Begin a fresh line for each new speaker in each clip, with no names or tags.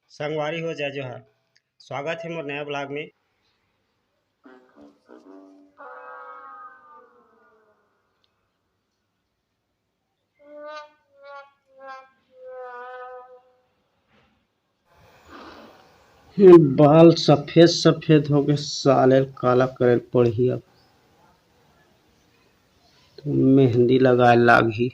संगवारी हो जय जोहार। स्वागत है मोर नया ब्लॉग में। बाल सफेद सफेद हो गए, साले काला करे पड़ी। अब तो मेहंदी लगाए लागी।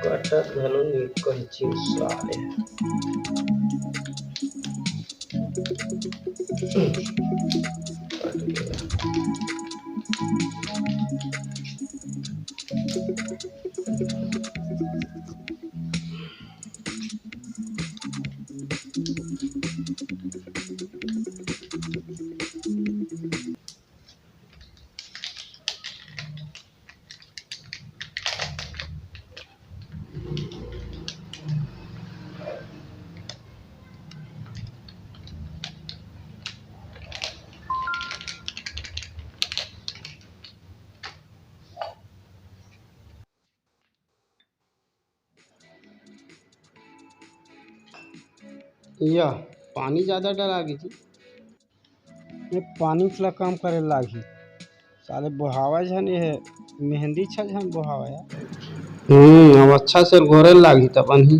कटत घलो निकल चिन साले। यह पानी ज़्यादा डलागी जी, ये पानी थोड़ा कम करे लागी। साले बोहावा झन ये मेहंदी छा झन बोहावा यार। अब अच्छा से घोरे लागी तब ही।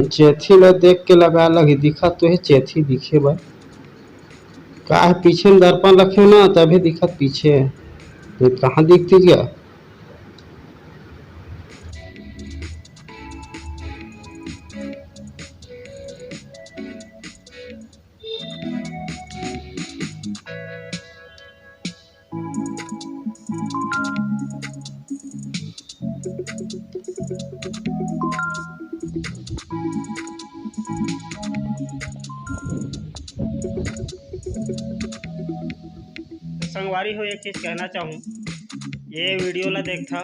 चेथी ला देख के लगा लगी, दिखा तो है चेथी दिखे भाई। का है पीछे में दर्पण रखे ना तभी दिखत पीछे है, तो कहाँ दिखती क्या। संगवारी हो, एक चीज़ कहना चाहूँ, ये वीडियो ला देखता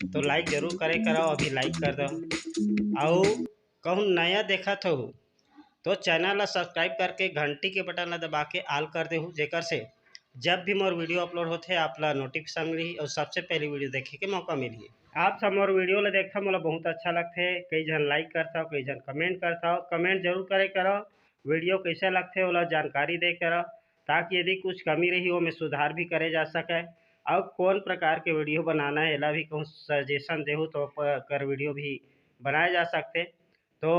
तो लाइक जरूर करे करो। अभी लाइक कर दो। और कहूँ नया देखा हो तो चैनल ला सब्सक्राइब करके घंटी के बटन ला दबा के ऑल कर देहूँ, जेकर से जब भी मोर वीडियो अपलोड होते आप ला नोटिफिकेशन मिली और सबसे पहले वीडियो देखे के मौका मिली। आप सब मोर वीडियो ला देखता मोला बहुत अच्छा लगता है। कई जन लाइक करता हो, कई जन कमेंट करता हो। कमेंट जरूर करे करो वीडियो कैसा लगता है वो जानकारी दे करो, ताकि यदि कुछ कमी रही वो में सुधार भी करे जा सके। और कौन प्रकार के वीडियो बनाना है एला भी कहूँ सजेशन देहूँ तो कर वीडियो भी बनाए जा सकते। तो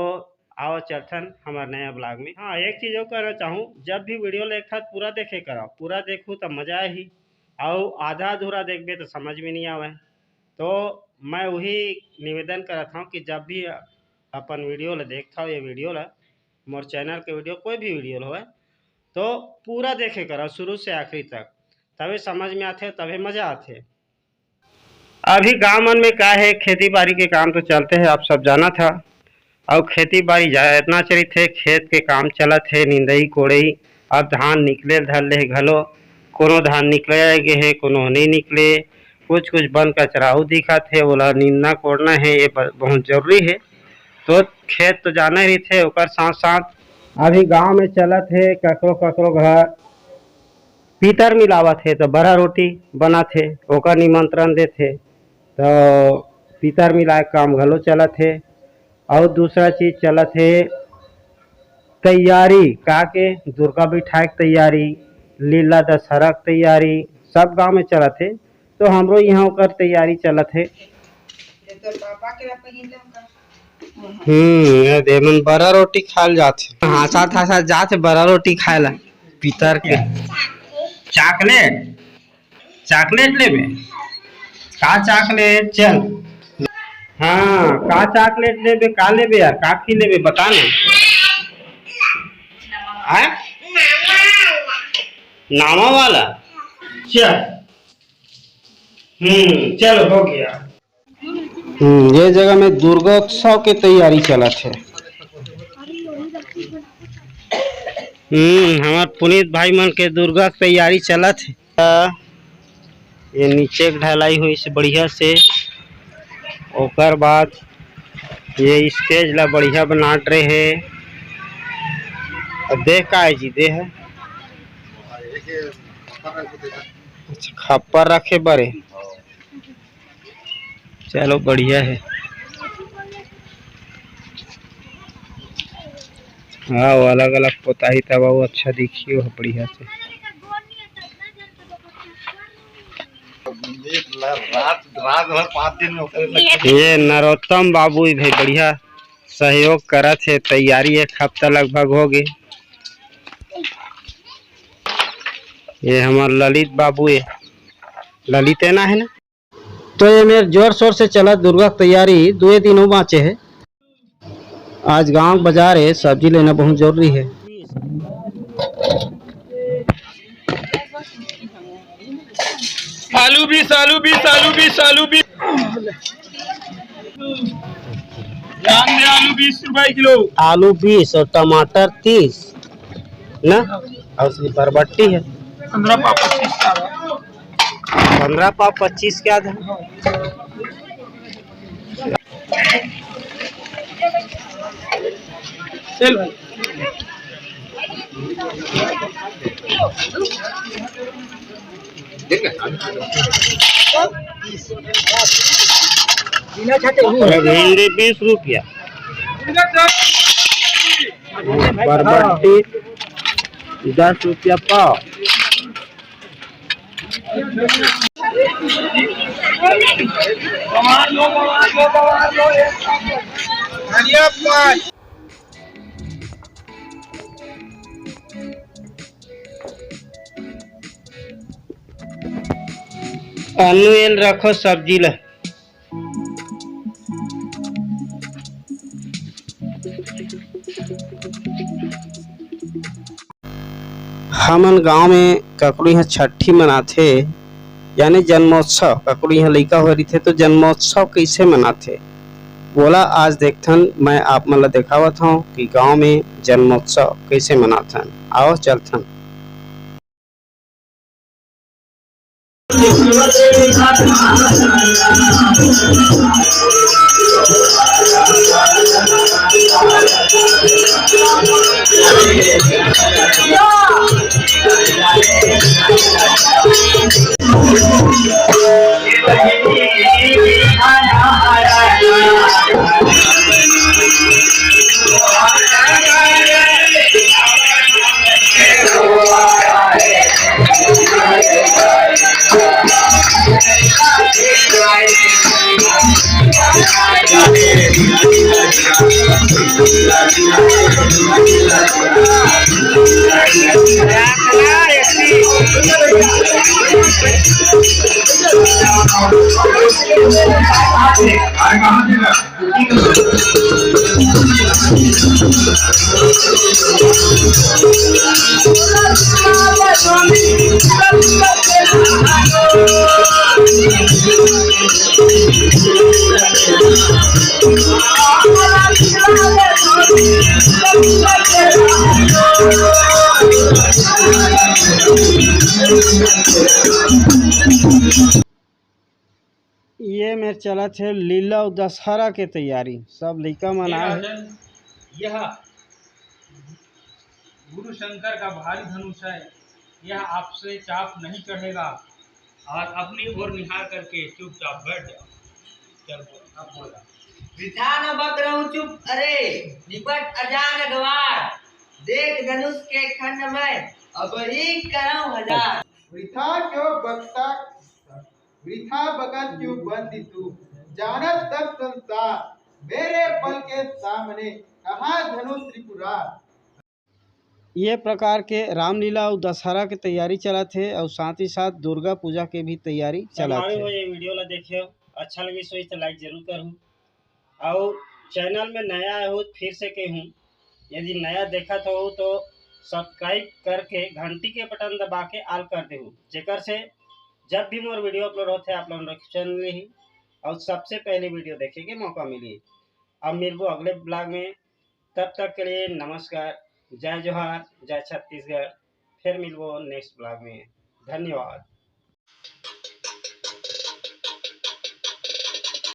आओ चलथन हमारे नया ब्लॉग में। हाँ, एक चीज़ और कहना चाहूँ, जब भी वीडियो देखा पूरा देखे करो, पूरा देखूँ तो मज़ा ही। और आधा अधूरा देखबे तो समझ में नहीं आवे। तो मैं वही निवेदन करता हूँ कि जब भी अपन वीडियो ला देखता हूँ, ये वीडियो ला मोर चैनल के वीडियो कोई भी वीडियो हो तो पूरा देखे करो शुरू से आखिरी तक, तभी समझ में आते, तभी मज़ा आते। अभी गांव मन में क्या है, खेती बाड़ी के काम तो चलते हैं, आप सब जाना था। और खेती बाड़ी इतना चली थे, खेत के काम चलत है, निंदई कोड़ई। अब धान निकले धर ले घलो, कोनो धान निकले गए है, कोनो नहीं निकले। कुछ कुछ बन कचराऊ दिखत है, बोला नींदना कोड़ना है, ये बहुत जरूरी है। तो खेत तो जाना ही थे, ओकर साथ साथ अभी गांव में चलत है ककरो ककरो घर पीतर मिलावत है, तो बड़ा रोटी बना थे, ओकर निमंत्रण देते तो पीतर मिलाए काम घलो चलत है। और दूसरा चीज चलत है तैयारी का के दुर्गा बिठाए के तैयारी, लीला दशहरा की तैयारी, सब गांव में चलत है। तो हमरो यहाँ ओकर तैयारी चलत है। देमन बड़ा रोटी खाल जाते, हासात हासात जाते बड़ा रोटी खाए ला पीतर के। चॉकलेट चॉकलेट लेबे का? चॉकलेट चल, हाँ का चॉकलेट लेबे, का लेबे यार, का खी लेबे बता ना। नामा वाला चल, चलो हो गया। ये जगह में दुर्गोत्सव की तैयारी चलत है। हमार पुनीत भाई मन के दुर्गा के तैयारी चलत है। ये नीचे ढलाई हुई से बढ़िया से, ओकर बाद ये स्टेज ला बढ़िया बना रहे है। अब देख का है जी दे है खप्पर रखे बड़े, चलो बढ़िया है। हाँ वो अलग अलग पोताही तब वो अच्छा दिखियो है बढ़िया से। रात भर 5 दिन में ये नरोत्तम बाबू भाई बढ़िया सहयोग करत है। तैयारी 1 हफ्ता लगभग हो गए। ये हमार ललित बाबू है, ललित है ना है ना। तो ये मेरे जोर शोर से चला दुर्गा तैयारी 2 दिनों बाँचे है। आज गांव बाजार है, सब्जी लेना बहुत जरूरी है।
आलू 20 आलू 20 आलू 20 आलू 20 आलू 20 रुपए किलो।
आलू 20 और टमाटर 30 ना, और बरबट्टी है
15 पाव 25 का।
15 पाव 25 क्या था।
चल भाई
भिंडी 20 रुपया, बरबट्टी 10 रुपया पाव। अनुएल रखो सब्जी ला। हमन गांव में ककड़ी यहाँ छठी मनाथे, यानी जन्मोत्सव। ककड़ी यहाँ लइका हो रही थे तो जन्मोत्सव कैसे मनाथे बोला आज देखथन। मैं आप मन ला दिखावत हूँ कि गांव में जन्मोत्सव कैसे मनाथन। आओ चलथन। ये मेरे चलत है लीला दशहरा के तैयारी, सब लइका मना है।
यह गुरु शंकर का भारी धनुष है। यह आपसे चाप नहीं चढ़ेगा और अपनी ओर निहार करके चुपचाप बैठ जाओ। चल बोल, अब बोला।
वृथा न बक रहूं चुप, अरे निपट अजान अगवार। देख धनुष के खंड में अब ही करऊं हजार।
वृथा क्यों बकता, वृथा बकत क्यों बंदी तू। जानत सब संसार मेरे बल के सामने, कहाँ धनुष त्रिपुरा।
ये प्रकार के रामलीला और दशहरा के तैयारी चला थे और साथ ही साथ दुर्गा पूजा के भी तैयारी चला थे। ये वीडियो ला देखियो, अच्छा लगी सो तो लाइक जरूर करूँ। और चैनल में नया आए हो फिर से कहूँ, यदि नया देखा तो सब्सक्राइब करके घंटी के बटन दबा के ऑल कर देहूँ, जेकर से जब भी मोर वीडियो अपलोड होते आप लोग नोटिफिकेशन मिली और सबसे पहले वीडियो देखे के मौका मिली। अब मिलबो अगले ब्लॉग में, तब तक के लिए नमस्कार, जय जोहार, जय छत्तीसगढ़। फिर मिलबो नेक्स्ट ब्लॉग में। धन्यवाद।